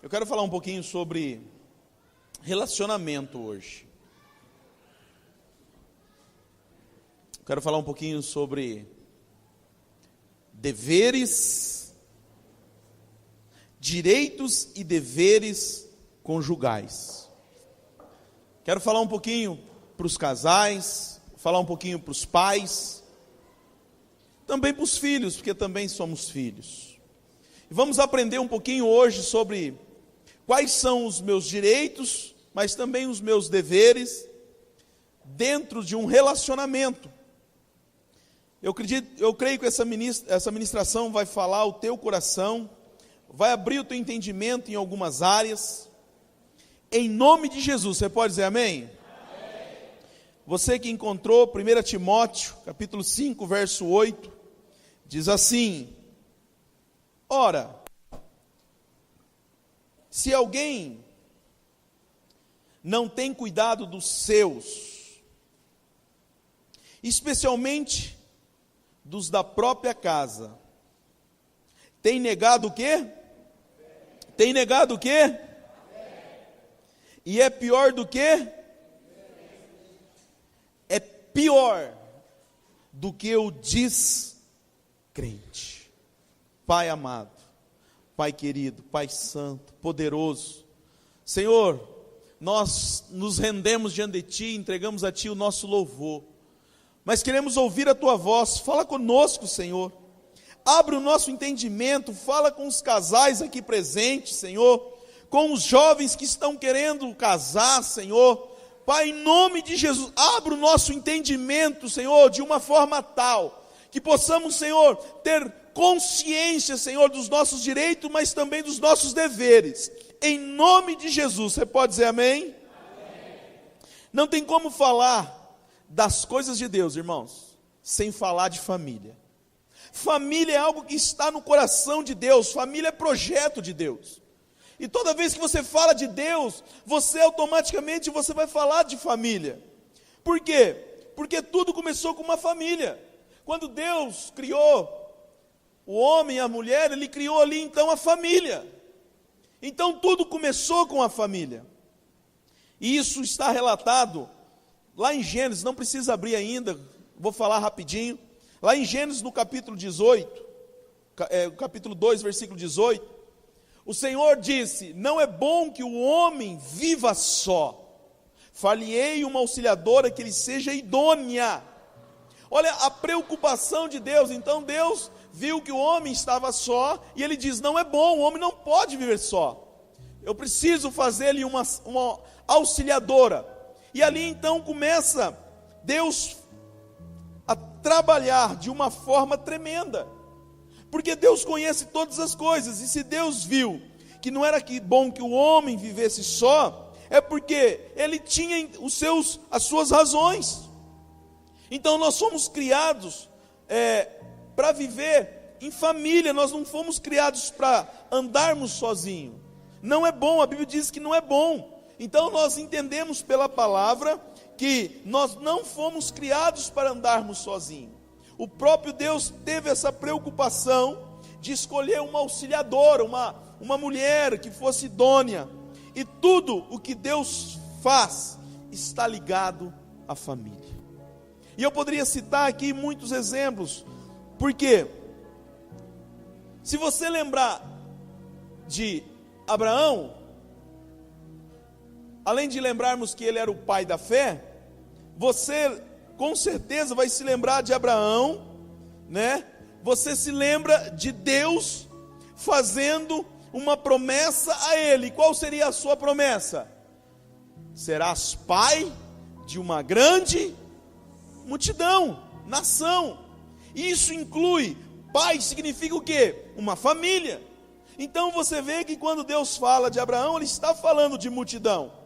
Eu quero falar um pouquinho sobre relacionamento hoje. Eu quero falar um pouquinho sobre deveres, direitos e deveres conjugais. Quero falar um pouquinho para os casais, falar um pouquinho para os pais, também para os filhos, porque também somos filhos. E vamos aprender um pouquinho hoje sobre quais são os meus direitos, mas também os meus deveres dentro de um relacionamento. Eu creio que essa ministração vai falar ao teu coração, vai abrir o teu entendimento em algumas áreas. Em nome de Jesus, você pode dizer amém? Amém. Você que encontrou 1 Timóteo, capítulo 5, verso 8, diz assim: ora, se alguém não tem cuidado dos seus, especialmente dos da própria casa, tem negado o quê? Tem negado o quê? E é pior do que? É pior do que o descrente. Pai amado, Pai querido, Pai santo, poderoso, Senhor, nós nos rendemos diante de Ti, entregamos a Ti o nosso louvor, mas queremos ouvir a Tua voz. Fala conosco, Senhor, abre o nosso entendimento, fala com os casais aqui presentes, Senhor, com os jovens que estão querendo casar, Senhor. Pai, em nome de Jesus, abre o nosso entendimento, Senhor, de uma forma tal que possamos, Senhor, ter consciência, Senhor, dos nossos direitos, mas também dos nossos deveres. Em nome de Jesus, você pode dizer amém? Amém. Não tem como falar das coisas de Deus, irmãos, sem falar de família. Família é algo que está no coração de Deus, família é projeto de Deus. E toda vez que você fala de Deus, você automaticamente vai falar de família. Por quê? Porque tudo começou com uma família. Quando Deus criou o homem e a mulher, Ele criou ali então a família. Então tudo começou com a família. E isso está relatado lá em Gênesis, não precisa abrir ainda, vou falar rapidinho. Lá em Gênesis no capítulo 18, capítulo 2, versículo 18, o Senhor disse: não é bom que o homem viva só, far-lhe-ei uma auxiliadora que lhe seja idônea. Olha a preocupação de Deus. Então Deus viu que o homem estava só, e Ele diz: não é bom, o homem não pode viver só, eu preciso fazer-lhe uma auxiliadora. E ali então começa Deus a trabalhar de uma forma tremenda, porque Deus conhece todas as coisas, e se Deus viu que não era bom que o homem vivesse só, é porque Ele tinha as suas razões. Então nós somos criados para viver em família, nós não fomos criados para andarmos sozinhos. Não é bom, a Bíblia diz que não é bom. Então nós entendemos pela palavra que nós não fomos criados para andarmos sozinhos. O próprio Deus teve essa preocupação de escolher uma auxiliadora, uma mulher que fosse idônea. E tudo o que Deus faz está ligado à família. E eu poderia citar aqui muitos exemplos, porque se você lembrar de Abraão, além de lembrarmos que ele era o pai da fé, você com certeza vai se lembrar de Abraão, né? Você se lembra de Deus fazendo uma promessa a ele. Qual seria a sua promessa? Serás pai de uma grande multidão, nação. Isso inclui, pai significa o quê? Uma família. Então você vê que quando Deus fala de Abraão, Ele está falando de multidão.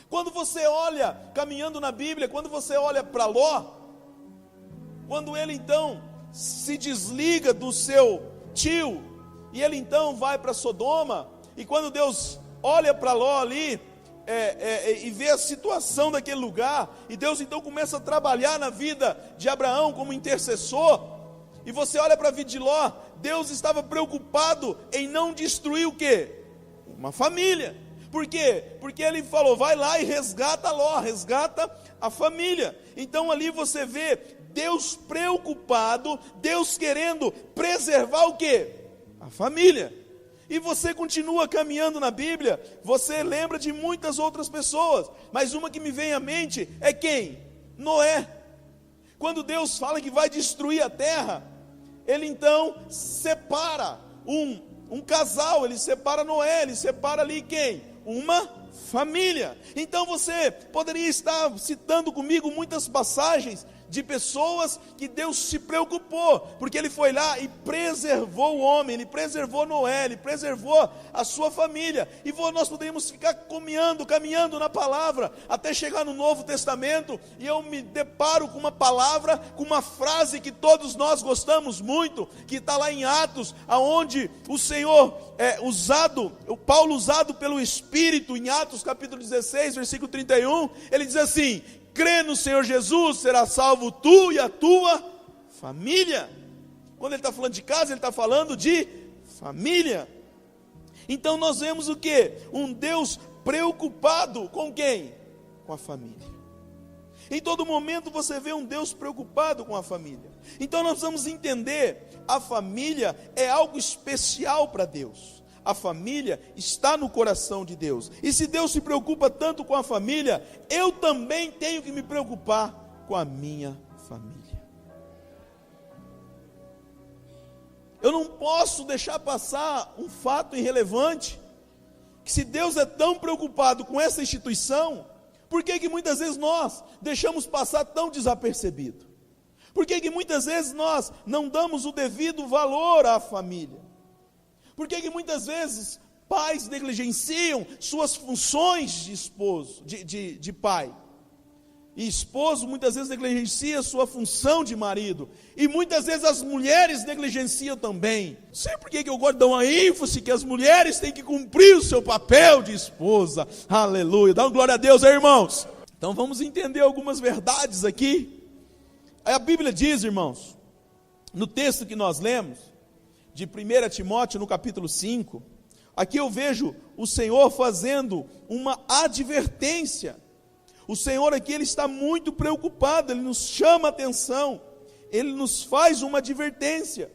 Quando você olha, caminhando na Bíblia, quando você olha para Ló, quando ele então se desliga do seu tio, e ele então vai para Sodoma, e quando Deus olha para Ló ali, e vê a situação daquele lugar, e Deus então começa a trabalhar na vida de Abraão como intercessor, e você olha para a vida de Ló, Deus estava preocupado em não destruir o quê? uma família. Por quê? Porque ele falou, vai lá e resgata Ló, resgata a família. Então ali você vê Deus preocupado, Deus querendo preservar o quê? A família. E você continua caminhando na Bíblia, você lembra de muitas outras pessoas, mas uma que me vem à mente é quem? Noé. Quando Deus fala que vai destruir a terra, ele então separa um casal, ele separa Noé, ele separa ali quem? Uma família. Então você poderia estar citando comigo muitas passagens de pessoas que Deus se preocupou, porque ele foi lá e preservou o homem, ele preservou Noé, ele preservou a sua família. E nós poderíamos ficar caminhando na palavra, até chegar no Novo Testamento, e eu me deparo com uma palavra, com uma frase que todos nós gostamos muito, que está lá em Atos, aonde o Senhor Paulo usado pelo Espírito, em Atos capítulo 16, versículo 31, ele diz assim: crê no Senhor Jesus, será salvo tu e a tua família. Quando ele está falando de casa, ele está falando de família. Então nós vemos o que? Um Deus preocupado com quem? Com a família. Em todo momento você vê um Deus preocupado com a família. Então nós vamos entender, a família é algo especial para Deus. A família está no coração de Deus. E se Deus se preocupa tanto com a família, eu também tenho que me preocupar com a minha família. Eu não posso deixar passar um fato irrelevante, que se Deus é tão preocupado com essa instituição, por que muitas vezes nós deixamos passar tão desapercebido? Por que muitas vezes nós não damos o devido valor à família? Por que muitas vezes pais negligenciam suas funções de esposo, de pai? E esposo muitas vezes negligencia sua função de marido. E muitas vezes as mulheres negligenciam também. Não sei por que eu gosto de dar uma ênfase que as mulheres têm que cumprir o seu papel de esposa. Aleluia. Dá uma glória a Deus aí, irmãos. Então vamos entender algumas verdades aqui. A Bíblia diz, irmãos, no texto que nós lemos, de 1 Timóteo, no capítulo 5, aqui eu vejo o Senhor fazendo uma advertência. O Senhor aqui, ele está muito preocupado, ele nos chama a atenção, ele nos faz uma advertência,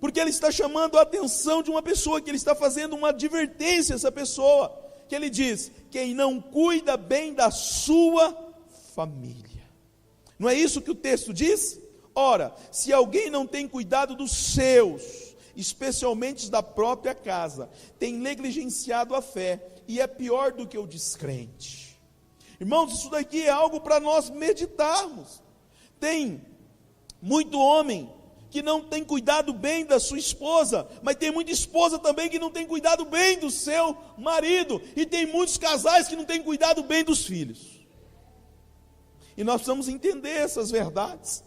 porque ele está chamando a atenção de uma pessoa, que ele está fazendo uma advertência a essa pessoa, que ele diz: quem não cuida bem da sua família. Não é isso que o texto diz? Ora, se alguém não tem cuidado dos seus, especialmente da própria casa, tem negligenciado a fé, e é pior do que o descrente. Irmãos, isso daqui é algo para nós meditarmos. Tem muito homem que não tem cuidado bem da sua esposa, mas tem muita esposa também que não tem cuidado bem do seu marido, e tem muitos casais que não têm cuidado bem dos filhos. E nós precisamos entender essas verdades.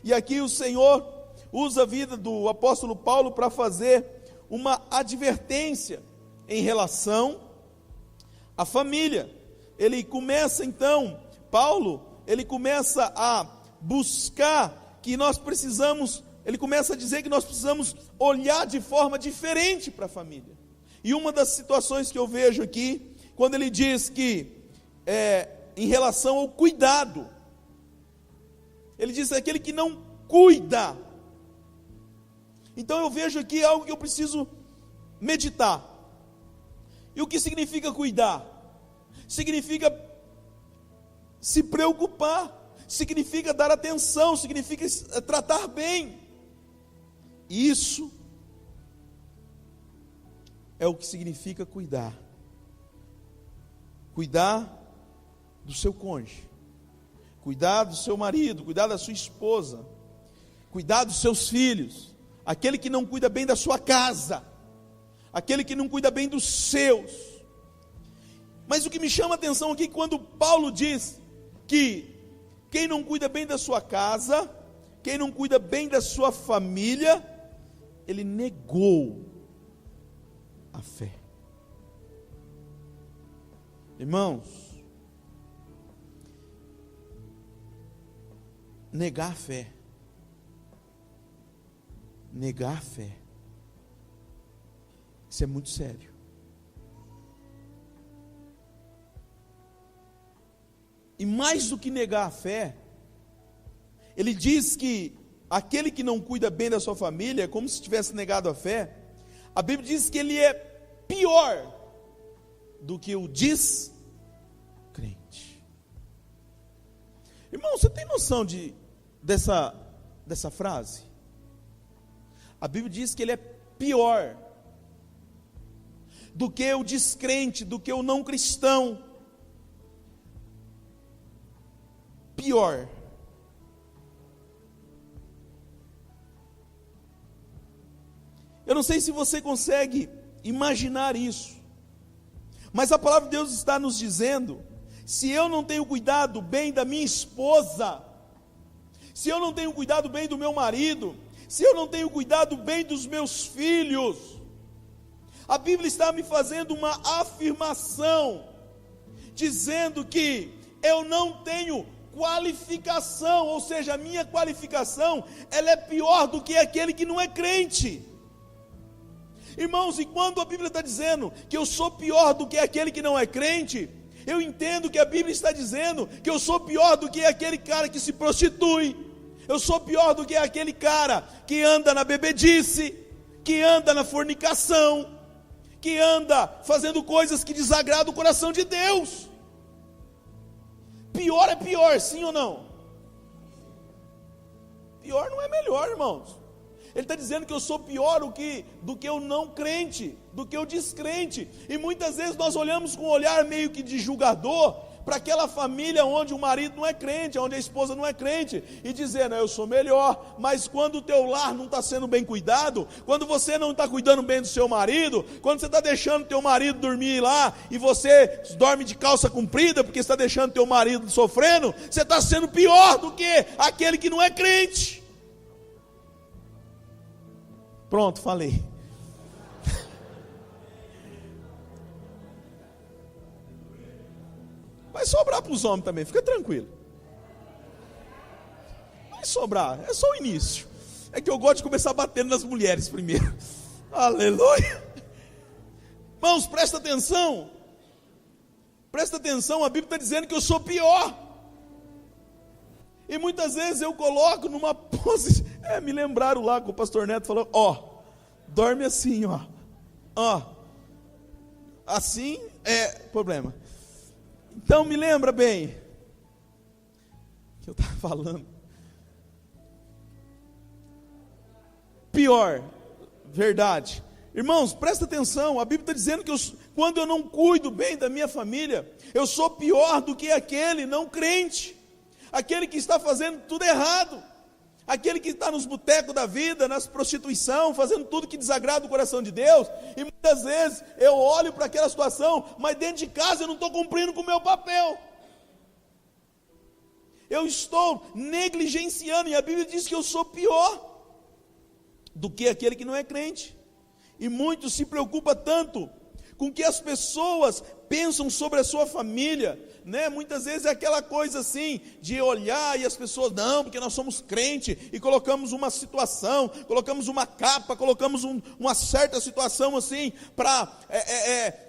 E aqui o Senhor usa a vida do apóstolo Paulo para fazer uma advertência em relação à família. Ele começa então, ele começa a buscar que nós precisamos, ele começa a dizer que nós precisamos olhar de forma diferente para a família. E uma das situações que eu vejo aqui, quando ele diz que, em relação ao cuidado, ele diz aquele que não cuida. Então eu vejo aqui algo que eu preciso meditar. E o que significa cuidar? Significa se preocupar, significa dar atenção, significa tratar bem. Isso é o que significa cuidar. Cuidar do seu cônjuge, cuidar do seu marido, cuidar da sua esposa, cuidar dos seus filhos. Aquele que não cuida bem da sua casa, aquele que não cuida bem dos seus. Mas o que me chama a atenção aqui, quando Paulo diz que quem não cuida bem da sua casa, quem não cuida bem da sua família, ele negou a fé. Irmãos, negar a fé. Negar a fé. Isso é muito sério. E mais do que negar a fé, ele diz que aquele que não cuida bem da sua família é como se tivesse negado a fé. A Bíblia diz que ele é pior do que o descrente. Irmão, você tem noção dessa frase? A Bíblia diz que ele é pior do que o descrente, do que o não cristão. Pior. Eu não sei se você consegue imaginar isso, mas a palavra de Deus está nos dizendo: se eu não tenho cuidado bem da minha esposa, se eu não tenho cuidado bem do meu marido, se eu não tenho cuidado bem dos meus filhos, a Bíblia está me fazendo uma afirmação, dizendo que eu não tenho qualificação, ou seja, a minha qualificação, ela é pior do que aquele que não é crente. Irmãos, e quando a Bíblia está dizendo que eu sou pior do que aquele que não é crente, eu entendo que a Bíblia está dizendo que eu sou pior do que aquele cara que se prostitui, eu sou pior do que aquele cara que anda na bebedice, que anda na fornicação, que anda fazendo coisas que desagradam o coração de Deus. Pior é pior, sim ou não? Pior não é melhor, irmãos. Ele está dizendo que eu sou pior do que o não crente, do que o descrente. E muitas vezes nós olhamos com um olhar meio que de julgador para aquela família onde o marido não é crente, onde a esposa não é crente, e dizendo: eu sou melhor. Mas quando o teu lar não está sendo bem cuidado, quando você não está cuidando bem do seu marido, quando você está deixando teu marido dormir lá, e você dorme de calça comprida, porque está deixando teu marido sofrendo, você está sendo pior do que aquele que não é crente. Pronto, falei. Vai sobrar para os homens também, fica tranquilo. Vai sobrar, é só o início. É que eu gosto de começar batendo nas mulheres primeiro. Aleluia. Irmãos, presta atenção. Presta atenção, a Bíblia está dizendo que eu sou pior. E muitas vezes eu coloco numa posição. Me lembraram lá que o pastor Neto falou: dorme assim, assim é problema. Então me lembra bem que eu estava falando. Pior, verdade. Irmãos, presta atenção, a Bíblia está dizendo que quando eu não cuido bem da minha família, eu sou pior do que aquele não crente, aquele que está fazendo tudo errado, aquele que está nos botecos da vida, nas prostituição, fazendo tudo que desagrada o coração de Deus. E muitas vezes eu olho para aquela situação, mas dentro de casa eu não estou cumprindo com o meu papel, eu estou negligenciando, e a Bíblia diz que eu sou pior do que aquele que não é crente. E muitos se preocupam tanto com o que as pessoas pensam sobre a sua família, né? Muitas vezes é aquela coisa assim, de olhar e as pessoas: não, porque nós somos crente, e colocamos uma situação, colocamos uma capa, colocamos uma certa situação assim, para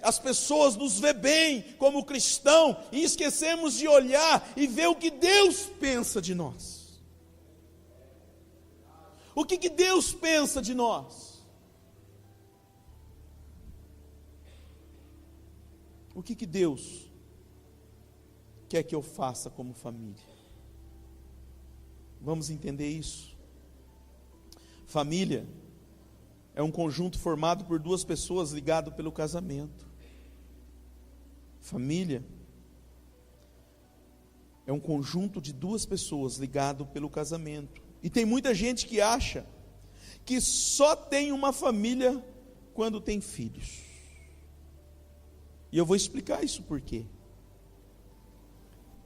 as pessoas nos ver bem como cristão, e esquecemos de olhar e ver o que Deus pensa de nós. O que Deus pensa de nós? O que Deus quer que eu faça como família? Vamos entender isso. Família é um conjunto formado por duas pessoas ligado pelo casamento. Família é um conjunto de duas pessoas ligado pelo casamento. E tem muita gente que acha que só tem uma família quando tem filhos. E eu vou explicar isso por quê.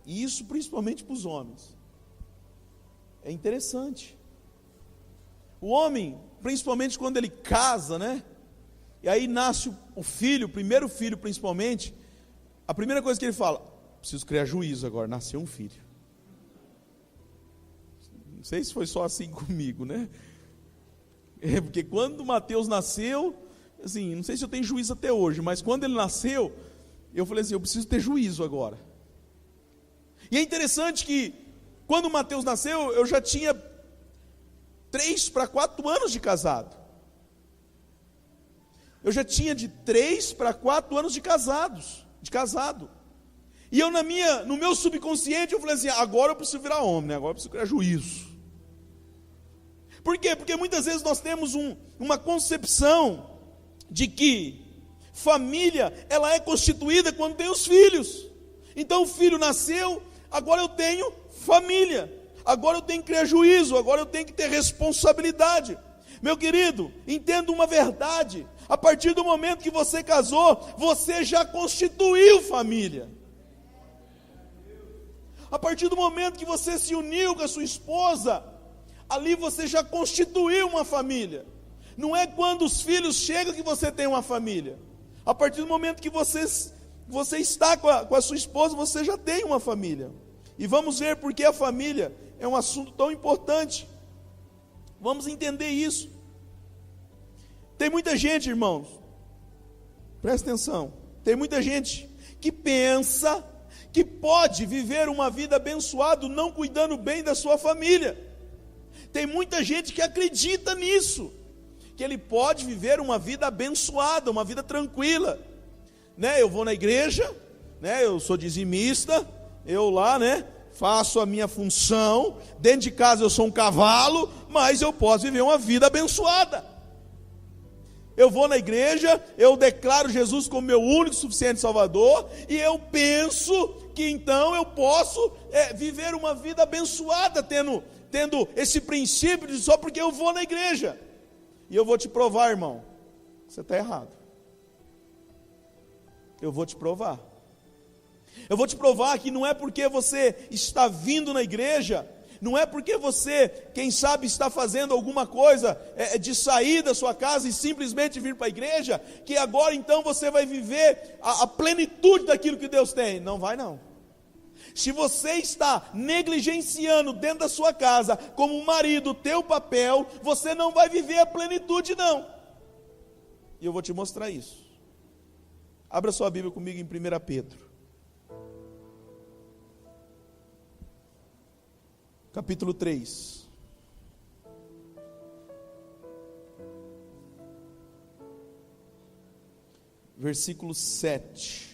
E isso principalmente para os homens. É interessante. O homem, principalmente quando ele casa, né? E aí nasce o filho, o primeiro filho principalmente. A primeira coisa que ele fala: preciso criar juízo agora, nasceu um filho. Não sei se foi só assim comigo, né? Porque quando Mateus nasceu, assim, não sei se eu tenho juízo até hoje, mas quando ele nasceu, eu falei assim: eu preciso ter juízo agora. E é interessante que, quando o Mateus nasceu, eu já tinha 3 para 4 anos de casado. Eu já tinha de 3 para 4 anos de casado. E eu no meu subconsciente, eu falei assim, agora eu preciso virar homem, né? Agora eu preciso criar juízo. Por quê? Porque muitas vezes nós temos uma concepção de que família, ela é constituída quando tem os filhos. Então o filho nasceu, agora eu tenho família. Agora eu tenho que criar juízo, agora eu tenho que ter responsabilidade. Meu querido, entenda uma verdade. A partir do momento que você casou, você já constituiu família. A partir do momento que você se uniu com a sua esposa, ali você já constituiu uma família. Não é quando os filhos chegam que você tem uma família. A partir do momento que você está com a sua esposa, você já tem uma família. E vamos ver porque a família é um assunto tão importante. Vamos entender isso. Tem muita gente, irmãos, presta atenção, tem muita gente que pensa que pode viver uma vida abençoada não cuidando bem da sua família. Tem muita gente que acredita nisso, que ele pode viver uma vida abençoada, uma vida tranquila, né? Eu vou na igreja, né? Eu sou dizimista, eu lá, né? Faço a minha função, dentro de casa eu sou um cavalo, mas eu posso viver uma vida abençoada. Eu vou na igreja, eu declaro Jesus como meu único e suficiente Salvador, e eu penso que então eu posso viver uma vida abençoada, tendo esse princípio de só porque eu vou na igreja. E eu vou te provar, irmão, você está errado. Eu vou te provar. Eu vou te provar que não é porque você está vindo na igreja, não é porque você, quem sabe, está fazendo alguma coisa de sair da sua casa e simplesmente vir para a igreja, que agora então você vai viver a plenitude daquilo que Deus tem. Não vai não. Se você está negligenciando dentro da sua casa, como um marido, o teu papel, você não vai viver a plenitude não. E eu vou te mostrar isso. Abra sua Bíblia comigo em 1 Pedro. Capítulo 3. Versículo 7.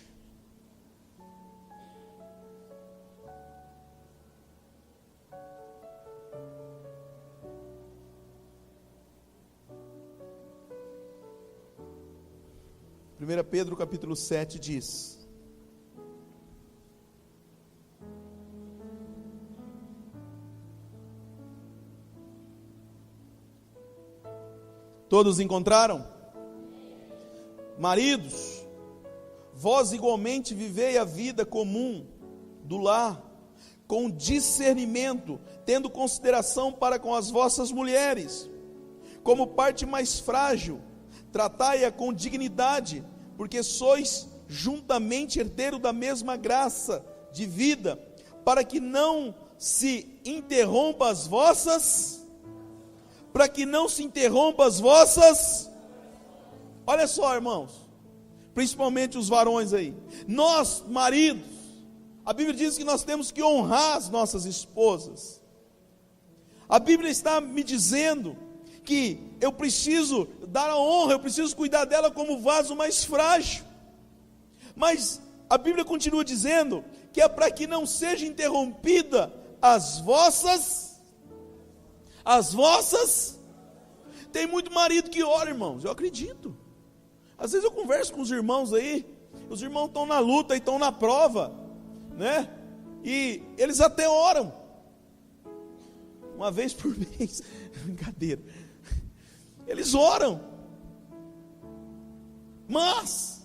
Primeira Pedro capítulo 7 diz: todos encontraram? Maridos, vós igualmente vivei a vida comum do lar, com discernimento, tendo consideração para com as vossas mulheres, como parte mais frágil, tratai-a com dignidade, porque sois juntamente herdeiro da mesma graça de vida, para que não se interrompa as vossas. Olha só, irmãos, principalmente os varões aí, nós maridos, a Bíblia diz que nós temos que honrar as nossas esposas. A Bíblia está me dizendo que eu preciso dar a honra, eu preciso cuidar dela como vaso mais frágil. Mas a Bíblia continua dizendo que é para que não seja interrompida as vossas. Tem muito marido que ora, irmãos, eu acredito. Às vezes eu converso com os irmãos aí, os irmãos estão na luta e estão na prova, né? E eles até oram, uma vez por mês, brincadeira, eles oram, mas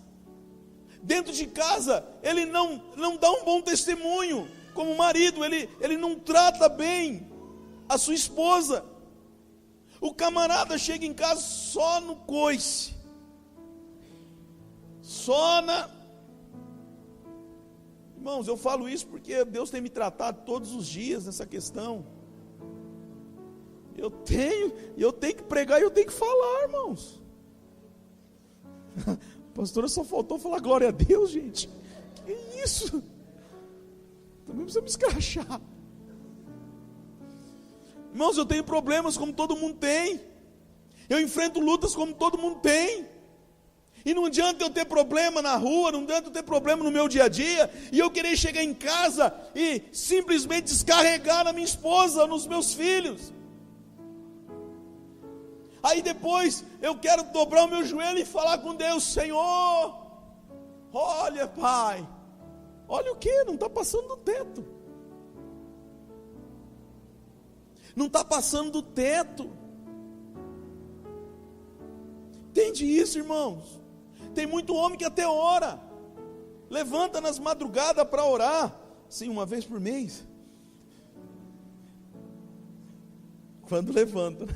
dentro de casa ele não dá um bom testemunho, como marido, ele não trata bem a sua esposa. O camarada chega em casa só no coice, Irmãos, eu falo isso porque Deus tem me tratado todos os dias nessa questão. Eu tenho que pregar e eu tenho que falar, irmãos. Pastora, só faltou falar glória a Deus, gente. Que isso? Também precisa me escrachar. Irmãos, eu tenho problemas como todo mundo tem. Eu enfrento lutas como todo mundo tem. E não adianta eu ter problema na rua, não adianta eu ter problema no meu dia a dia, e eu querer chegar em casa e simplesmente descarregar na minha esposa, nos meus filhos. Aí depois eu quero dobrar o meu joelho e falar com Deus: Senhor, olha, Pai, olha o que? Não está passando do teto. Não está passando do teto. Entende isso, irmãos? Tem muito homem que até ora, levanta nas madrugadas para orar, sim, uma vez por mês, quando levanta, né?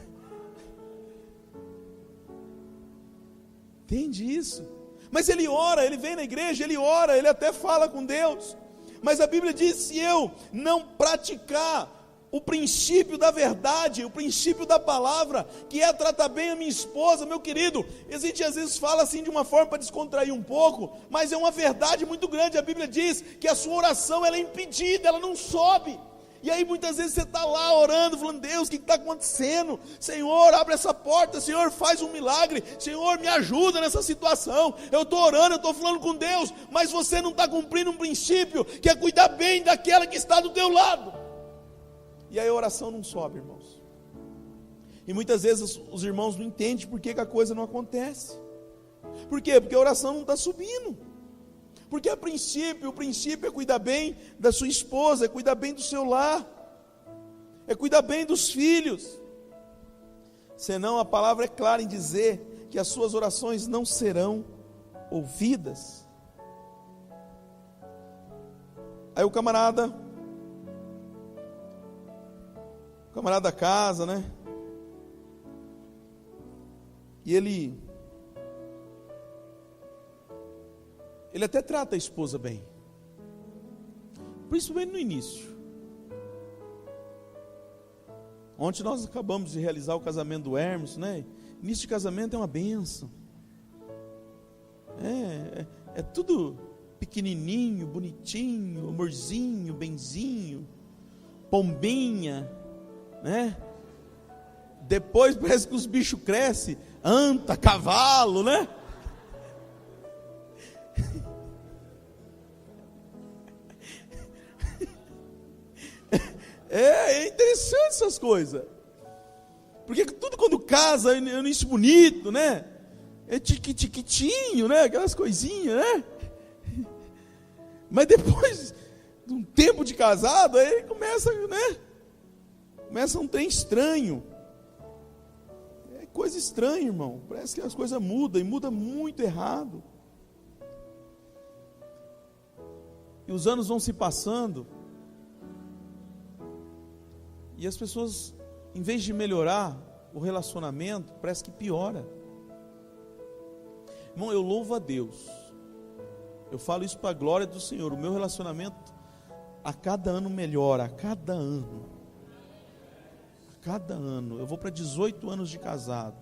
Entende isso? Mas ele ora, ele vem na igreja, ele ora, ele até fala com Deus, mas a Bíblia diz: se eu não praticar o princípio da verdade, o princípio da palavra, que é tratar bem a minha esposa, meu querido, a gente às vezes fala assim de uma forma para descontrair um pouco, mas é uma verdade muito grande. A Bíblia diz que a sua oração ela é impedida, ela não sobe. E aí muitas vezes você está lá orando, falando: Deus, o que está acontecendo? Senhor, abre essa porta, Senhor, faz um milagre, Senhor, me ajuda nessa situação. Eu estou orando, eu estou falando com Deus, mas você não está cumprindo um princípio, que é cuidar bem daquela que está do teu lado. E aí a oração não sobe, irmãos. E muitas vezes os irmãos não entendem por que a coisa não acontece. Por quê? Porque a oração não está subindo. Porque o princípio é cuidar bem da sua esposa, é cuidar bem do seu lar, é cuidar bem dos filhos. Senão a palavra é clara em dizer que as suas orações não serão ouvidas. Aí o camarada da casa, né? E ele até trata a esposa bem, principalmente no início. Ontem nós acabamos de realizar o casamento do Hermes, né? Início de casamento é uma bênção. É tudo pequenininho, bonitinho, amorzinho, benzinho, pombinha, né? Depois parece que os bichos crescem, anta, cavalo, né? É interessante essas coisas, porque tudo quando casa é um início bonito, né? É tiquitinho, né? Aquelas coisinhas, né? Mas depois de um tempo de casado, aí começa, né? Começa um trem estranho. É coisa estranha, irmão. Parece que as coisas mudam, e muda muito errado. E os anos vão se passando, e as pessoas, em vez de melhorar o relacionamento, parece que piora. Irmão, eu louvo a Deus. Eu falo isso para a glória do Senhor. O meu relacionamento a cada ano melhora, a cada ano. A cada ano. Eu vou para 18 anos de casado.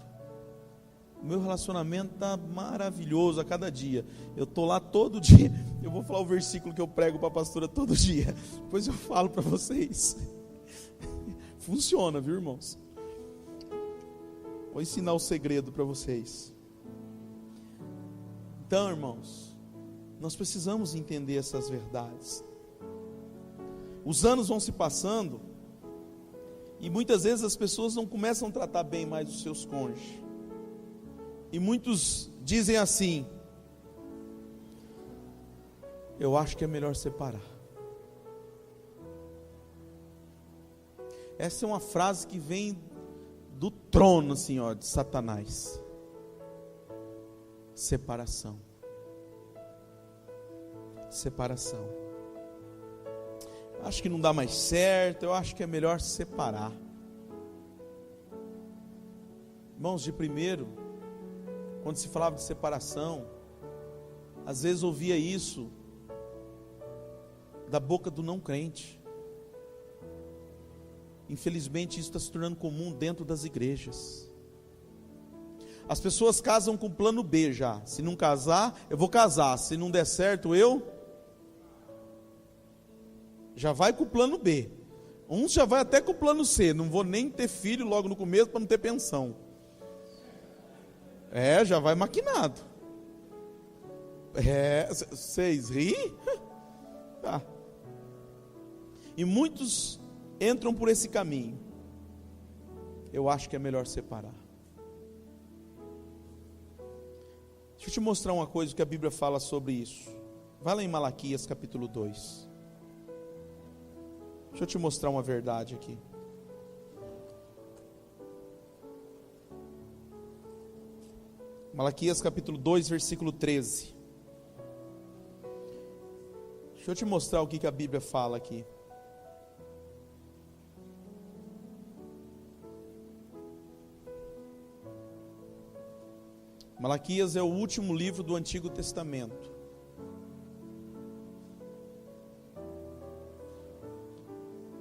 O meu relacionamento está maravilhoso a cada dia. Eu estou lá todo dia. Eu vou falar o versículo que eu prego para a pastora todo dia. Depois eu falo para vocês. Funciona, viu, irmãos? Vou ensinar o segredo para vocês. Então, irmãos, nós precisamos entender essas verdades. Os anos vão se passando, e muitas vezes as pessoas não começam a tratar bem mais os seus cônjuges. E muitos dizem assim: eu acho que é melhor separar. Essa é uma frase que vem do trono, assim, ó, de Satanás. Separação. Separação. Acho que não dá mais certo, eu acho que é melhor separar. Irmãos, de primeiro, quando se falava de separação, às vezes ouvia isso da boca do não crente. Infelizmente isso está se tornando comum dentro das igrejas. As pessoas casam com plano B já. Se não casar, eu vou casar. Se não der certo, eu já vai com o plano B. Uns já vai até com o plano C. Não vou nem ter filho logo no começo para não ter pensão. Já vai maquinado. Vocês riem? Tá. E muitos entram por esse caminho. Eu acho que é melhor separar. Deixa eu te mostrar uma coisa que a Bíblia fala sobre isso. Vai lá em Malaquias capítulo 2. Deixa eu te mostrar uma verdade aqui. Malaquias capítulo 2, versículo 13. Deixa eu te mostrar o que a Bíblia fala aqui. Malaquias é o último livro do Antigo Testamento.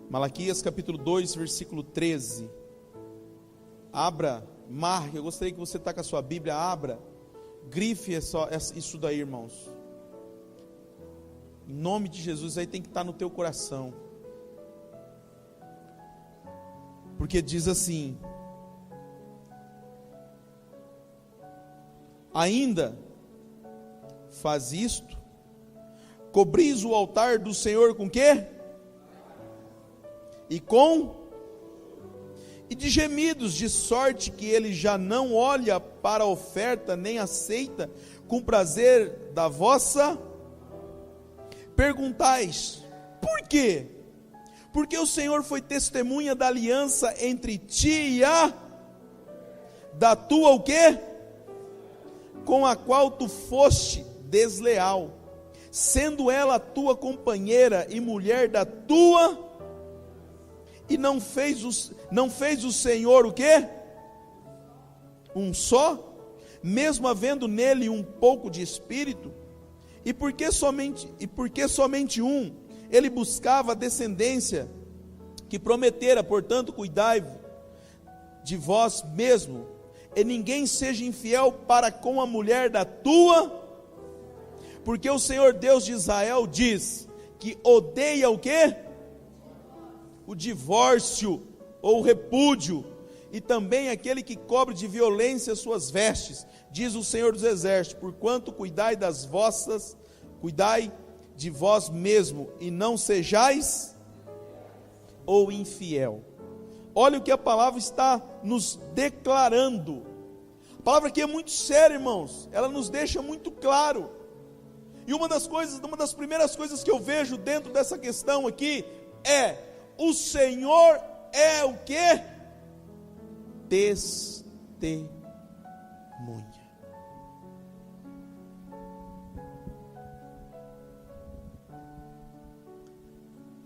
Malaquias capítulo 2, versículo 13. Abra, marque, eu gostaria que você está com a sua Bíblia, abra, grife isso daí, irmãos. Em nome de Jesus, aí tem que estar no teu coração. Porque diz assim: ainda faz isto, cobris o altar do Senhor com quê? E de gemidos, de sorte que ele já não olha para a oferta, nem aceita com prazer da vossa. Perguntais, por quê? Porque o Senhor foi testemunha da aliança entre ti e da tua o quê? Com a qual tu foste desleal, sendo ela a tua companheira e mulher da tua. E não fez o Senhor o quê? Um só? Mesmo havendo nele um pouco de espírito? E porque somente um? Ele buscava a descendência que prometera, portanto, cuidai de vós mesmo, e ninguém seja infiel para com a mulher da tua, porque o Senhor Deus de Israel diz que odeia o quê? O divórcio ou o repúdio, e também aquele que cobre de violência suas vestes, diz o Senhor dos Exércitos, porquanto cuidai de vós mesmo, e não sejais ou infiel. Olha o que a palavra está nos declarando. A palavra aqui é muito séria, irmãos, ela nos deixa muito claro. E uma das primeiras coisas que eu vejo dentro dessa questão aqui é: o Senhor é o quê? Testemunha.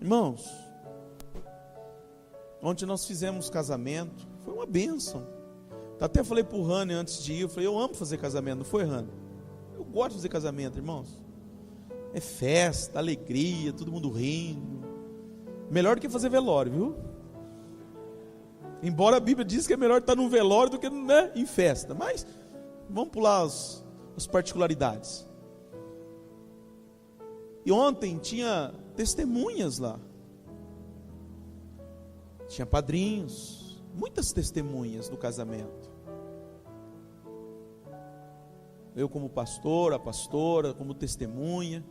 Irmãos, ontem nós fizemos casamento, foi uma bênção. Até falei para o Rani antes de ir, eu falei, eu amo fazer casamento, não foi, Rani? Eu gosto de fazer casamento, irmãos. É festa, alegria, todo mundo rindo. Melhor do que fazer velório, viu? Embora a Bíblia diz que é melhor estar num velório do que, né, em festa. Mas vamos pular as particularidades. E ontem tinha testemunhas lá. Tinha padrinhos, muitas testemunhas do casamento. Eu como pastor, a pastora como testemunha.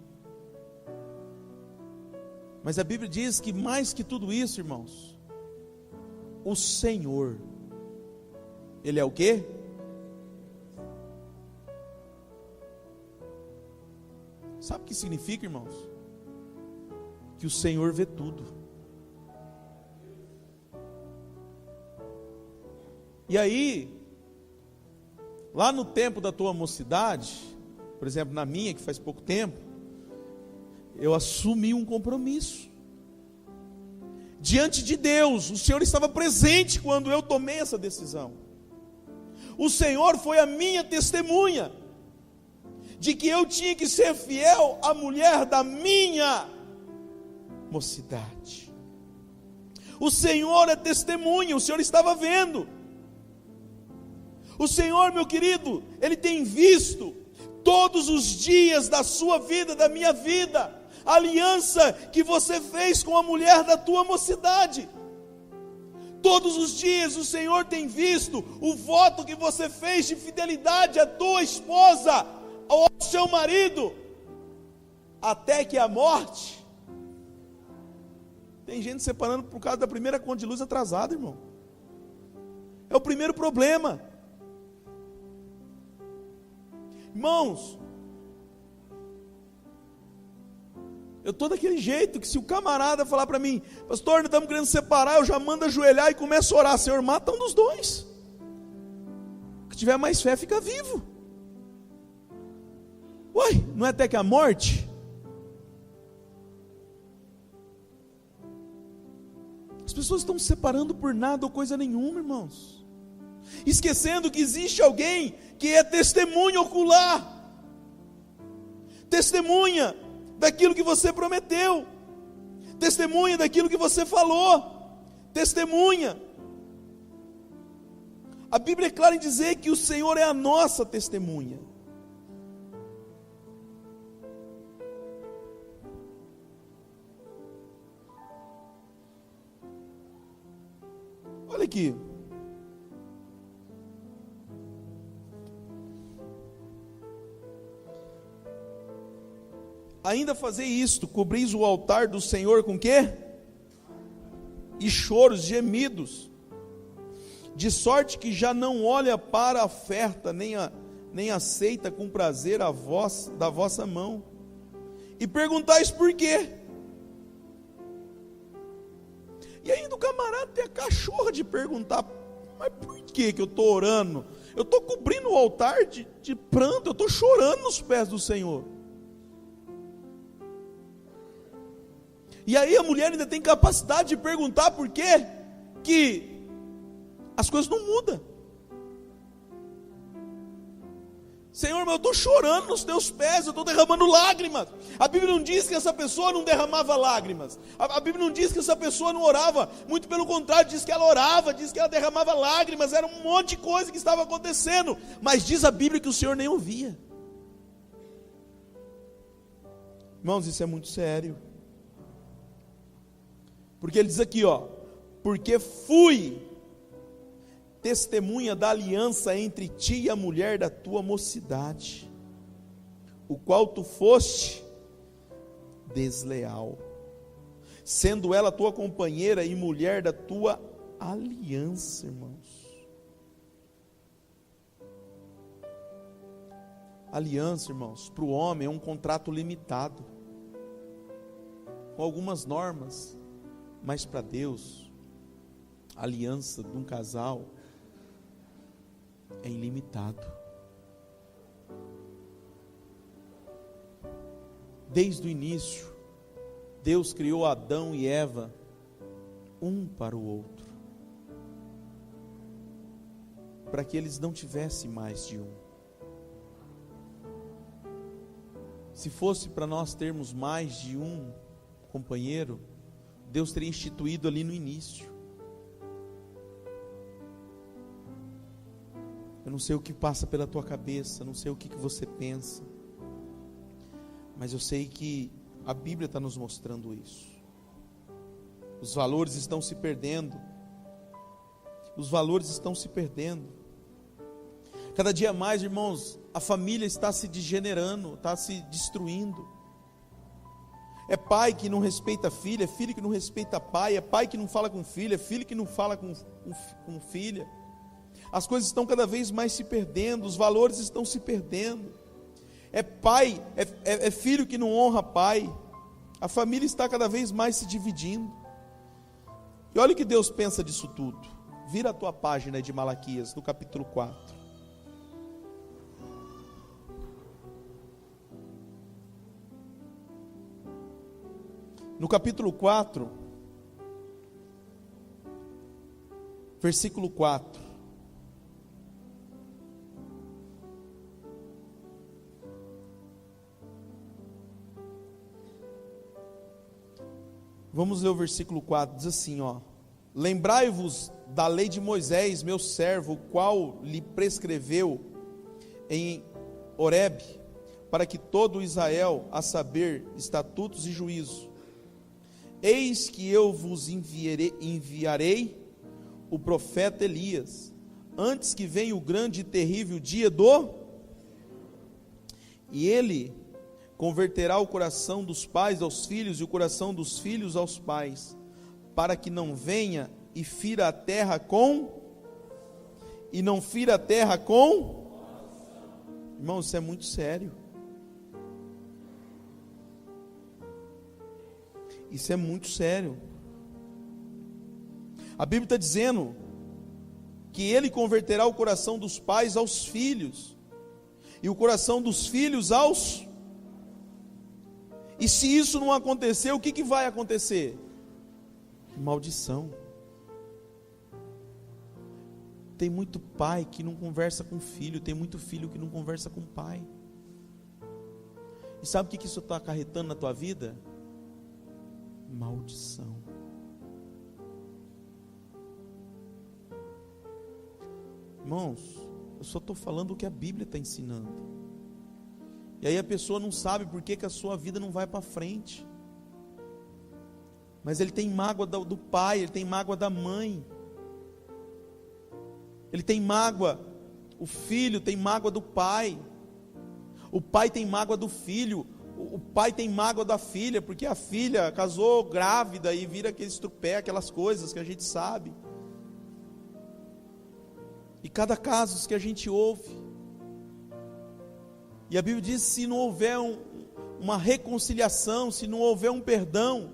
Mas a Bíblia diz que mais que tudo isso, irmãos, o Senhor, Ele é o quê? Sabe o que significa, irmãos? Que o Senhor vê tudo. E aí, lá no tempo da tua mocidade, por exemplo, na minha, que faz pouco tempo, eu assumi um compromisso diante de Deus. O Senhor estava presente quando eu tomei essa decisão. O Senhor foi a minha testemunha de que eu tinha que ser fiel à mulher da minha mocidade. O Senhor é testemunha, o Senhor estava vendo. O Senhor, meu querido, Ele tem visto todos os dias da sua vida, da minha vida, a aliança que você fez com a mulher da tua mocidade. Todos os dias o Senhor tem visto o voto que você fez de fidelidade à tua esposa, ao seu marido, até que a morte. Tem gente separando por causa da primeira conta de luz atrasada, irmão. É o primeiro problema. Irmãos, eu estou daquele jeito que se o camarada falar para mim, pastor, nós estamos querendo separar, eu já mando ajoelhar e começo a orar, Senhor, mata um dos dois. O que tiver mais fé fica vivo. Uai, não é até que a morte? As pessoas estão se separando por nada ou coisa nenhuma, irmãos. Esquecendo que existe alguém que é testemunha ocular. Testemunha daquilo que você prometeu. Testemunha daquilo que você falou. Testemunha. A Bíblia é clara em dizer que o Senhor é a nossa testemunha. Olha aqui. Ainda fazei isto, cobris o altar do Senhor com quê? E choros, gemidos, de sorte que já não olha para a oferta, nem aceita com prazer da vossa mão. E perguntais por quê? E ainda o camarada tem a cachorra de perguntar, mas por que eu estou orando? Eu estou cobrindo o altar de pranto, eu estou chorando nos pés do Senhor. E aí a mulher ainda tem capacidade de perguntar por quê que as coisas não mudam. Senhor, mas eu estou chorando nos teus pés, eu estou derramando lágrimas. A Bíblia não diz que essa pessoa não derramava lágrimas. A Bíblia não diz que essa pessoa não orava. Muito pelo contrário, diz que ela orava, diz que ela derramava lágrimas. Era um monte de coisa que estava acontecendo. Mas diz a Bíblia que o Senhor nem ouvia. Irmãos, isso é muito sério. Porque ele diz aqui, ó, porque fui testemunha da aliança entre ti e a mulher da tua mocidade, o qual tu foste desleal, sendo ela tua companheira e mulher da tua aliança, irmãos. Aliança, irmãos, para o homem é um contrato limitado, com algumas normas, mas para Deus, a aliança de um casal é ilimitado. Desde o início, Deus criou Adão e Eva, um para o outro, para que eles não tivessem mais de um. Se fosse para nós termos mais de um companheiro, Deus teria instituído ali no início. Eu não sei o que passa pela tua cabeça, não sei o que você pensa, mas eu sei que a Bíblia está nos mostrando isso. Os valores estão se perdendo. Os valores estão se perdendo. Cada dia mais, irmãos, a família está se degenerando, está se destruindo. É pai que não respeita filha, é filho que não respeita pai, é pai que não fala com filha, é filho que não fala com filha. As coisas estão cada vez mais se perdendo, os valores estão se perdendo. É pai, é filho que não honra pai. A família está cada vez mais se dividindo. E olha o que Deus pensa disso tudo. Vira a tua página de Malaquias, no capítulo 4. No capítulo 4, versículo 4. Vamos ler o versículo 4, diz assim, ó: lembrai-vos da lei de Moisés, meu servo, o qual lhe prescreveu em Horebe, para que todo Israel, a saber, estatutos e juízo. Eis que eu vos enviarei o profeta Elias, antes que venha o grande e terrível dia e ele converterá o coração dos pais aos filhos e o coração dos filhos aos pais, para que não venha e fira a terra não fira a terra com. Irmão, isso é muito sério. Isso é muito sério. A Bíblia está dizendo que ele converterá o coração dos pais aos filhos, e o coração dos filhos aos. E se isso não acontecer, o que vai acontecer? Maldição. Tem muito pai que não conversa com filho, tem muito filho que não conversa com pai. E sabe o que isso está acarretando na tua vida? Maldição. Irmãos, eu só estou falando o que a Bíblia está ensinando. E aí a pessoa não sabe por que a sua vida não vai para frente. Mas ele tem mágoa do pai, ele tem mágoa da mãe. Ele tem mágoa, o filho tem mágoa do pai. O pai tem mágoa do filho. O pai tem mágoa da filha, porque a filha casou grávida e vira aquele estrupé, aquelas coisas que a gente sabe. E cada caso que a gente ouve. E a Bíblia diz: se não houver uma reconciliação, se não houver um perdão,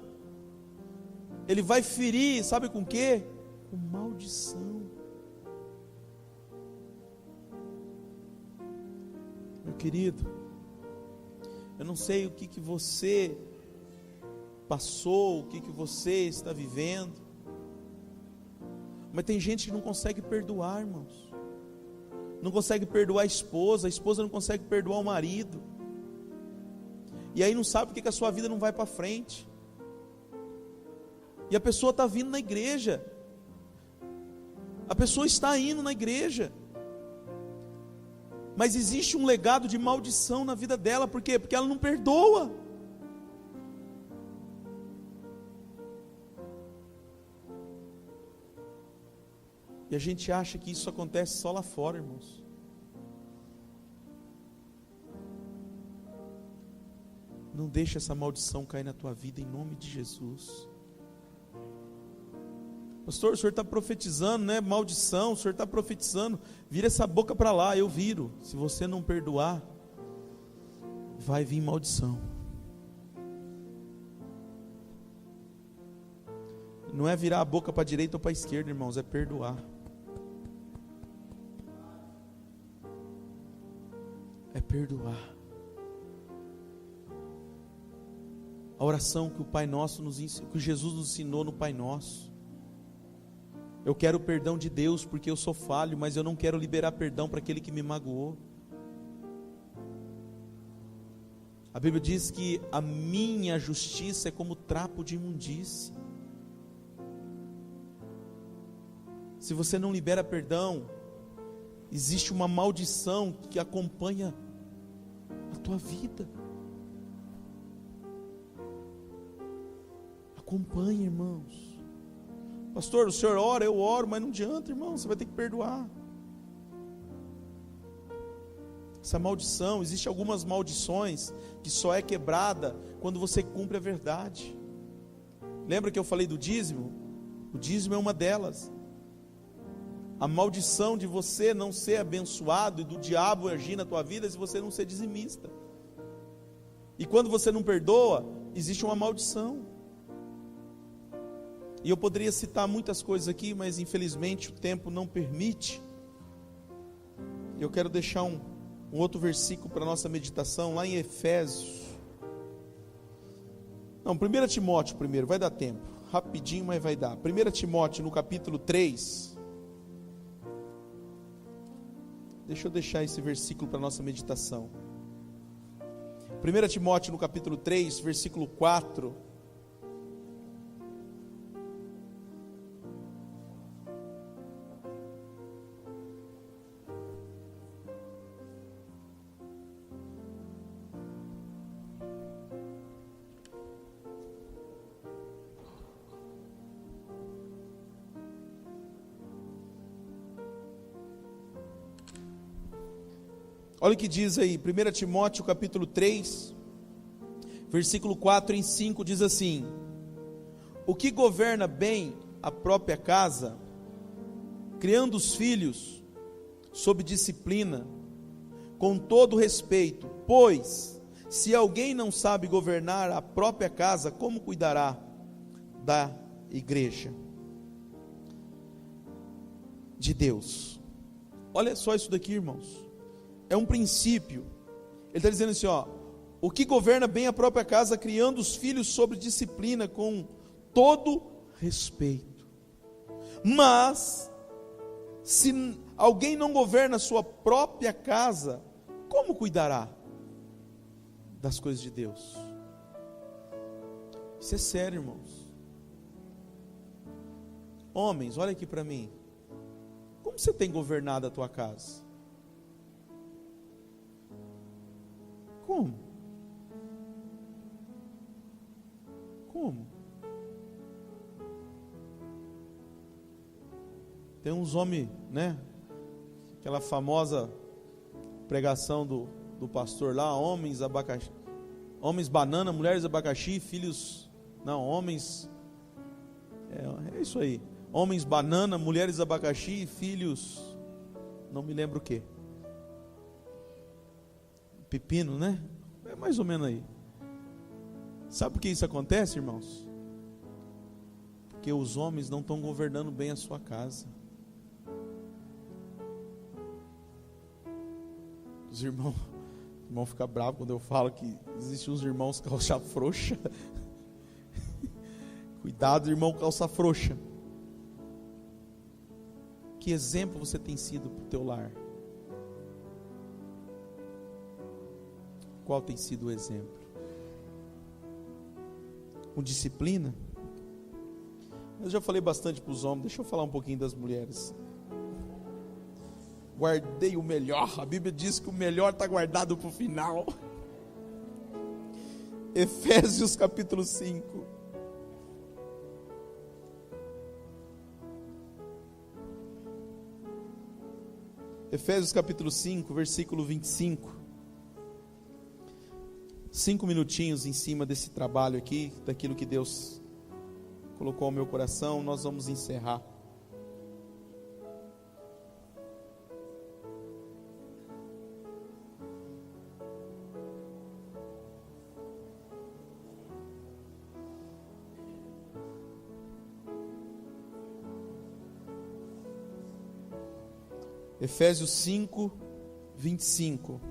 ele vai ferir, sabe com o quê? Com maldição. Meu querido, eu não sei o que você passou, o que você está vivendo, mas tem gente que não consegue perdoar, irmãos. Não consegue perdoar a esposa não consegue perdoar o marido. E aí não sabe porque que a sua vida não vai para frente. E a pessoa está vindo na igreja. A pessoa está indo na igreja. Mas existe um legado de maldição na vida dela. Por quê? Porque ela não perdoa. E a gente acha que isso acontece só lá fora, irmãos. Não deixa essa maldição cair na tua vida em nome de Jesus. Pastor, o senhor está profetizando, né? Maldição, o senhor está profetizando. Vira essa boca para lá, eu viro. Se você não perdoar, vai vir maldição. Não é virar a boca para a direita ou para a esquerda, irmãos, é perdoar. É perdoar. A oração que o Pai Nosso nos ensinou, que Jesus nos ensinou no Pai Nosso. Eu quero o perdão de Deus porque eu sou falho, mas eu não quero liberar perdão para aquele que me magoou. A Bíblia diz que a minha justiça é como trapo de imundície. Se você não libera perdão, existe uma maldição que acompanha a tua vida. Acompanha, irmãos. Pastor, o senhor ora, eu oro, mas não adianta, irmão, você vai ter que perdoar. Essa maldição, existe algumas maldições que só é quebrada quando você cumpre a verdade. Lembra que eu falei do dízimo? O dízimo é uma delas. A maldição de você não ser abençoado e do diabo agir na tua vida é se você não ser dizimista. E quando você não perdoa, existe uma maldição. E eu poderia citar muitas coisas aqui, mas infelizmente o tempo não permite. Eu quero deixar um outro versículo para a nossa meditação, lá em Efésios. Não, 1 Timóteo primeiro, vai dar tempo. Rapidinho, mas vai dar. 1 Timóteo no capítulo 3. Deixa eu deixar esse versículo para a nossa meditação. 1 Timóteo no capítulo 3, versículo 4. Olha o que diz aí, 1 Timóteo capítulo 3, versículo 4 em 5, diz assim: o que governa bem a própria casa, criando os filhos sob disciplina, com todo respeito, pois, se alguém não sabe governar a própria casa, como cuidará da igreja de Deus? Olha só isso daqui, irmãos, é um princípio. Ele está dizendo assim, ó, o que governa bem a própria casa, criando os filhos sob disciplina, com todo respeito. Mas, se alguém não governa a sua própria casa, como cuidará das coisas de Deus? Isso é sério, irmãos. Homens, olha aqui para mim. Como você tem governado a tua casa? Como? Como? Tem uns homens, né? Aquela famosa pregação do pastor lá, homens abacaxi, homens banana, mulheres abacaxi, filhos, não, homens, é isso aí, homens banana, mulheres abacaxi, filhos, não me lembro o que, pepino, né? É mais ou menos aí. Sabe por que isso acontece, irmãos? Porque os homens não estão governando bem a sua casa. Os irmãos ficam bravos quando eu falo que existem uns irmãos calça frouxa. Cuidado, irmão calça frouxa. Que exemplo você tem sido para o teu lar? Qual tem sido o exemplo? Com disciplina? Eu já falei bastante para os homens, deixa eu falar um pouquinho das mulheres. Guardei o melhor, a Bíblia diz que o melhor está guardado para o final. Efésios capítulo 5. Efésios capítulo 5, versículo 25. 5 minutinhos em cima desse trabalho aqui, daquilo que Deus colocou ao meu coração, nós vamos encerrar. Efésios 5, 25.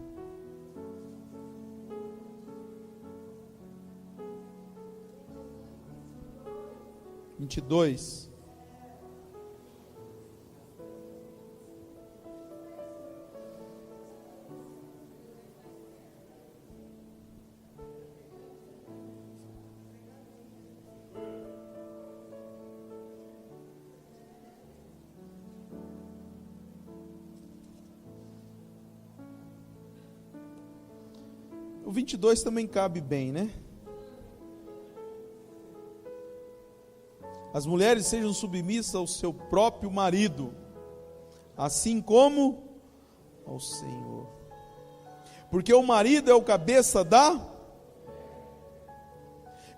Vinte e dois. O 22 também cabe bem, né? As mulheres sejam submissas ao seu próprio marido, assim como ao Senhor. Porque o marido é o cabeça da,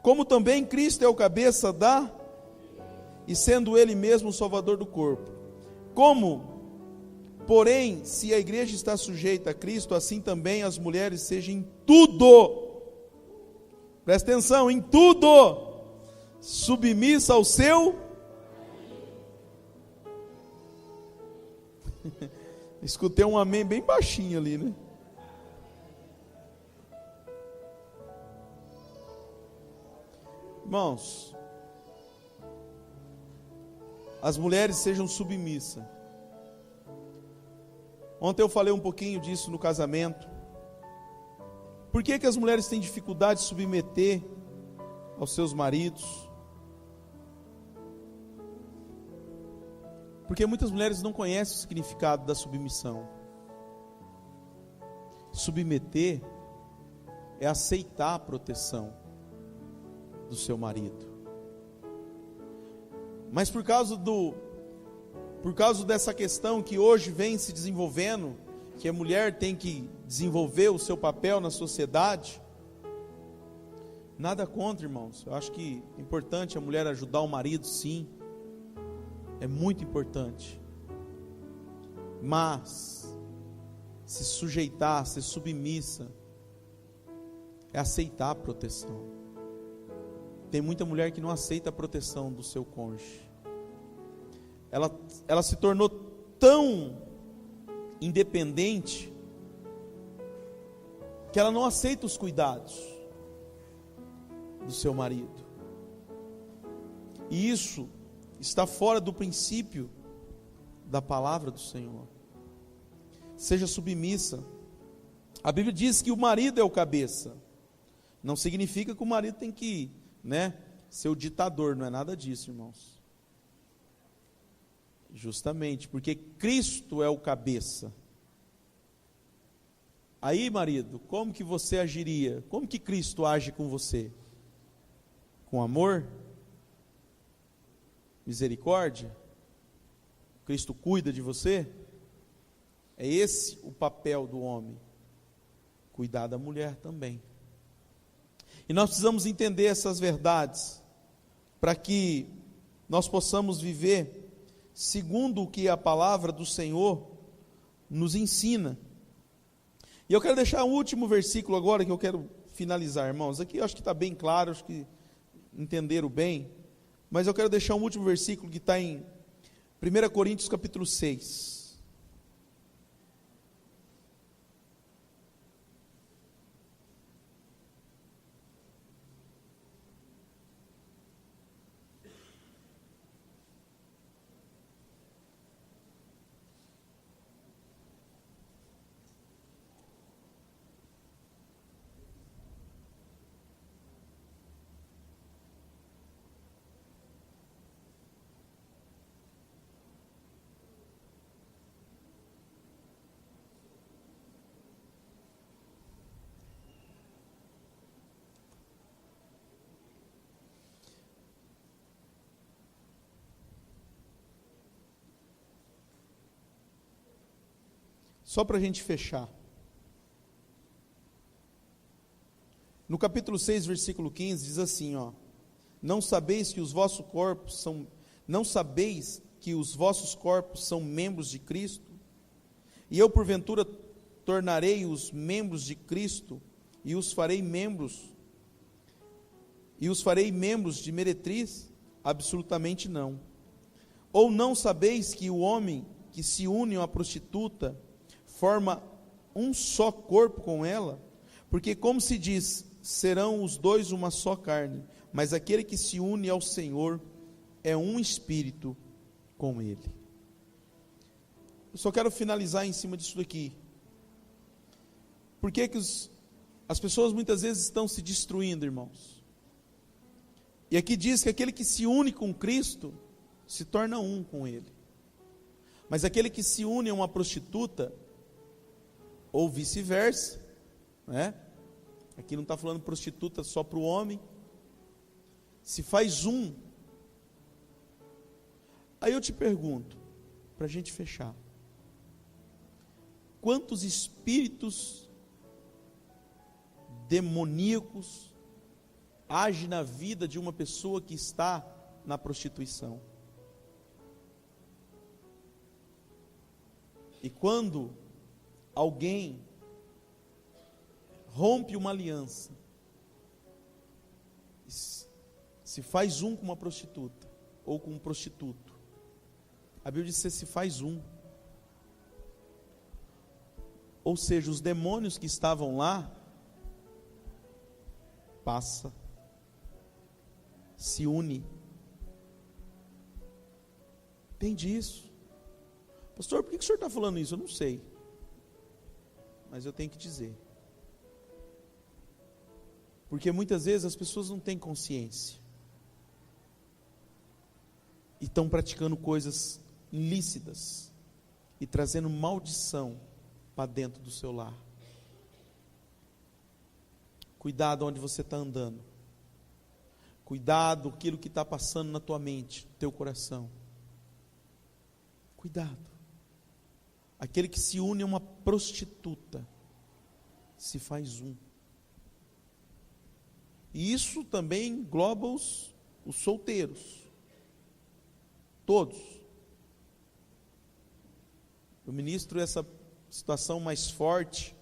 como também Cristo é o cabeça da, e sendo Ele mesmo o Salvador do corpo. Como, porém, se a igreja está sujeita a Cristo, assim também as mulheres sejam em tudo, presta atenção, em tudo, submissa ao seu. Escutei um amém bem baixinho ali, né? Irmãos, as mulheres sejam submissas. Ontem eu falei um pouquinho disso no casamento. Por que as mulheres têm dificuldade de submeter aos seus maridos? Porque muitas mulheres não conhecem o significado da submissão. Submeter é aceitar a proteção do seu marido. Mas por causa dessa questão que hoje vem se desenvolvendo, que a mulher tem que desenvolver o seu papel na sociedade. Nada contra, irmãos. Eu acho que é importante a mulher ajudar o marido, sim. É muito importante. Mas se sujeitar, ser submissa, é aceitar a proteção. Tem muita mulher que não aceita a proteção do seu cônjuge. Ela se tornou tão independente que ela não aceita os cuidados do seu marido. E isso está fora do princípio da palavra do Senhor. Seja submissa. A Bíblia diz que o marido é o cabeça. Não significa que o marido tem que, ser o ditador, não é nada disso, irmãos. Justamente, porque Cristo é o cabeça. Aí, marido, como que você agiria? Como que Cristo age com você? Com amor? Misericórdia? Cristo cuida de você? É esse o papel do homem. Cuidar da mulher também. E nós precisamos entender essas verdades, para que nós possamos viver segundo o que a palavra do Senhor nos ensina. E eu quero deixar um último versículo agora, que eu quero finalizar, irmãos. Aqui eu acho que está bem claro, acho que entenderam bem. Mas eu quero deixar um último versículo que está em 1 Coríntios capítulo 6. Só para a gente fechar. No capítulo 6, versículo 15, diz assim, não sabeis que os vossos corpos são membros de Cristo? E eu, porventura, tornarei os membros de Cristo e os farei membros de meretriz? Absolutamente não. Ou não sabeis que o homem que se une a uma prostituta forma um só corpo com ela? Porque, como se diz, serão os dois uma só carne, mas aquele que se une ao Senhor é um espírito com Ele. Eu só quero finalizar em cima disso daqui. Por que as pessoas muitas vezes estão se destruindo, irmãos? E aqui diz que aquele que se une com Cristo se torna um com Ele. Mas aquele que se une a uma prostituta, ou vice-versa, aqui não está falando prostituta só para o homem, se faz um. Aí eu te pergunto, para a gente fechar, quantos espíritos demoníacos agem na vida de uma pessoa que está na prostituição? E quando alguém rompe uma aliança, se faz um com uma prostituta, ou com um prostituto, a Bíblia diz que se faz um. Ou seja, os demônios que estavam lá, passa, se une. Entende isso? Pastor, por que o senhor está falando isso? Eu não sei, mas eu tenho que dizer. Porque muitas vezes as pessoas não têm consciência e estão praticando coisas ilícitas e trazendo maldição para dentro do seu lar. Cuidado onde você está andando. Cuidado aquilo que está passando na tua mente, no teu coração. Cuidado. Aquele que se une a uma prostituta se faz um. E isso também engloba os solteiros. Todos. Eu ministro essa situação mais forte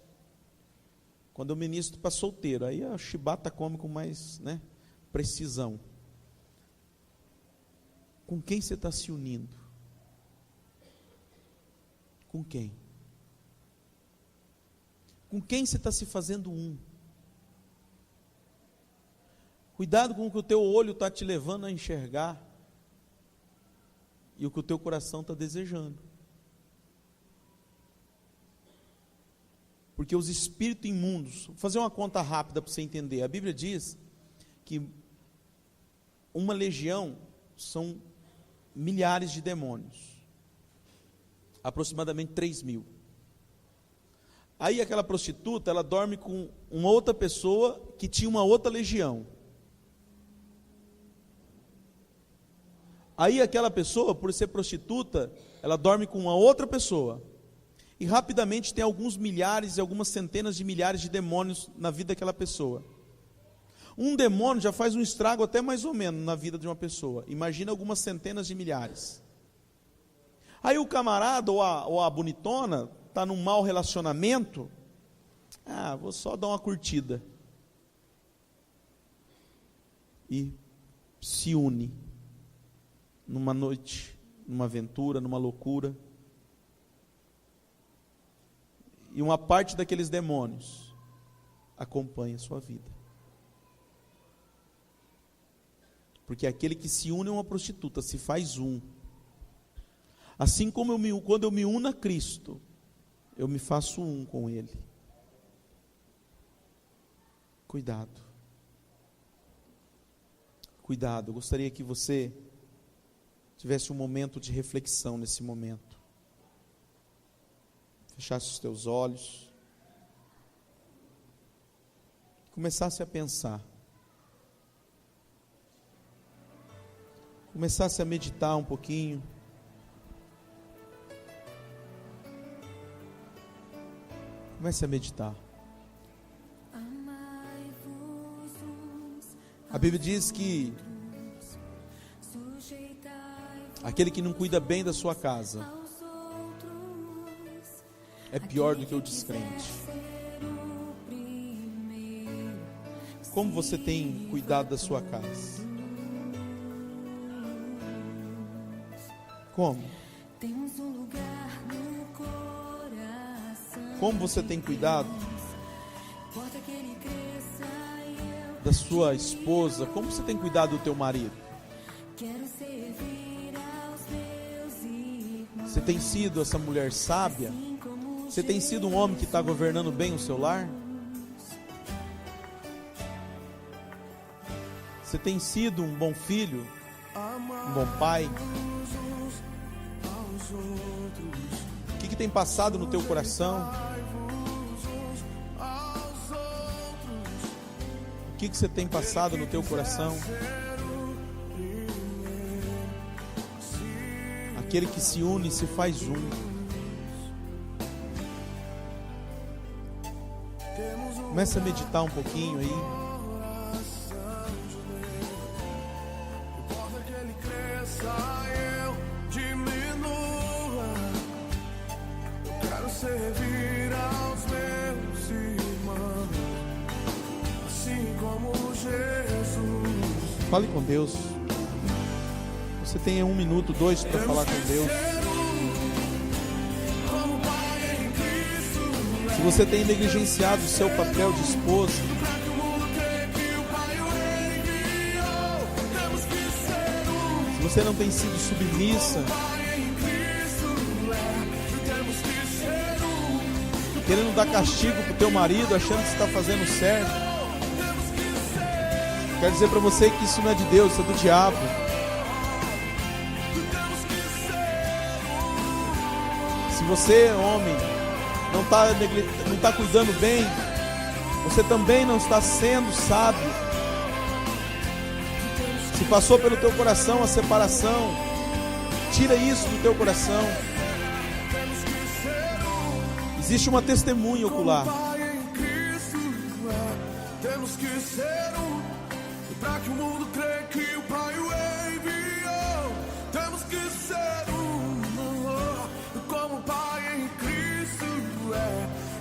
quando eu ministro para solteiro. Aí a chibata come com mais, precisão. Com quem você está se unindo? Com quem? Com quem você está se fazendo um? Cuidado com o que o teu olho está te levando a enxergar e o que o teu coração está desejando. Porque os espíritos imundos, vou fazer uma conta rápida para você entender. A Bíblia diz que uma legião são milhares de demônios. Aproximadamente 3.000. Aí aquela prostituta, ela dorme com uma outra pessoa que tinha uma outra legião. Aí aquela pessoa, por ser prostituta, ela dorme com uma outra pessoa. E rapidamente tem alguns milhares e algumas centenas de milhares de demônios na vida daquela pessoa. Um demônio já faz um estrago até mais ou menos na vida de uma pessoa. Imagina algumas centenas de milhares. Aí o camarada ou a bonitona está num mau relacionamento. Vou só dar uma curtida. E se une numa noite, numa aventura, numa loucura. E uma parte daqueles demônios acompanha a sua vida. Porque aquele que se une a uma prostituta se faz um. Assim como quando eu me uno a Cristo, eu me faço um com Ele. Cuidado. Cuidado. Eu gostaria que você tivesse um momento de reflexão nesse momento. Fechasse os teus olhos. Começasse a pensar. Começasse a meditar um pouquinho. Comece a meditar. A Bíblia diz que aquele que não cuida bem da sua casa é pior do que o descrente. Como você tem cuidado da sua casa? Como? Como você tem cuidado da sua esposa? Como você tem cuidado do teu marido? Você tem sido essa mulher sábia? Você tem sido um homem que está governando bem o seu lar? Você tem sido um bom filho? Um bom pai? O que tem passado no teu coração? O que você tem passado no teu coração? Aquele que se une se faz um. Começa a meditar um pouquinho aí. Servir aos meus irmãos, assim como Jesus. Fale com Deus. Você tem 1 minuto, 2 para falar com Deus. Se você tem negligenciado o seu papel de esposa, se você não tem sido submissa, querendo dar castigo para o teu marido, achando que você está fazendo certo, quero dizer para você que isso não é de Deus, isso é do diabo. Se você, homem, não está cuidando bem, você também não está sendo sábio. Se passou pelo teu coração a separação, tira isso do teu coração. Existe uma testemunha ocular. Pai em Cristo, temos que ser um, para que o mundo creia que o Pai o enviou. Temos que ser um, como Pai em Cristo,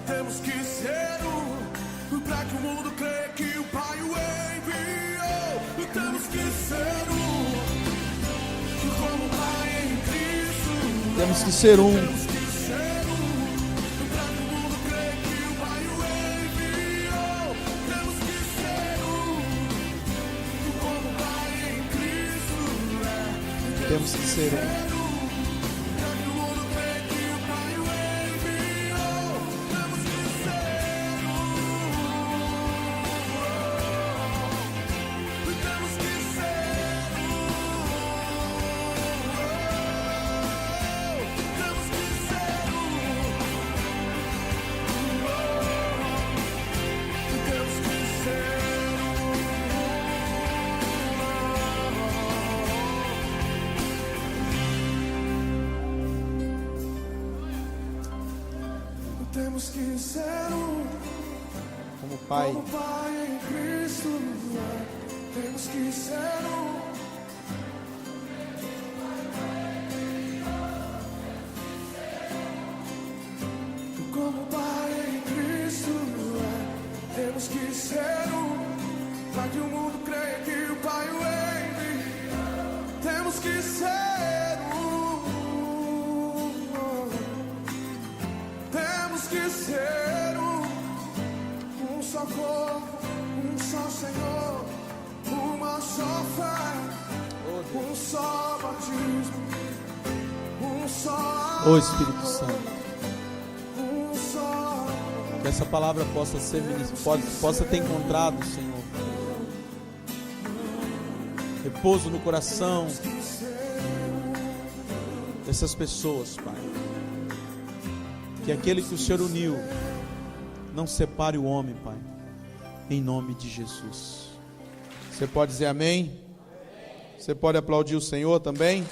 temos que ser um, para que o mundo creia que o Pai o enviou. Temos que ser um, como Pai em Cristo. Temos que ser um. Temos que ser um. Temos que ser um, Como Pai. como Pai em Cristo. Temos que ser um. Como Pai em Cristo, temos que ser um, para que o mundo creia que o Pai o enviou. Temos que ser um, temos que ser um só corpo, um só Senhor, uma só fé, um só batismo, um só Ô Espírito Santo, um só. que essa palavra possa ser possa ter encontrado, Senhor, repouso no coração dessas pessoas, Pai. Que aquele que o Senhor uniu não separe o homem, Pai, em nome de Jesus. Você pode dizer amém? Você pode aplaudir o Senhor também?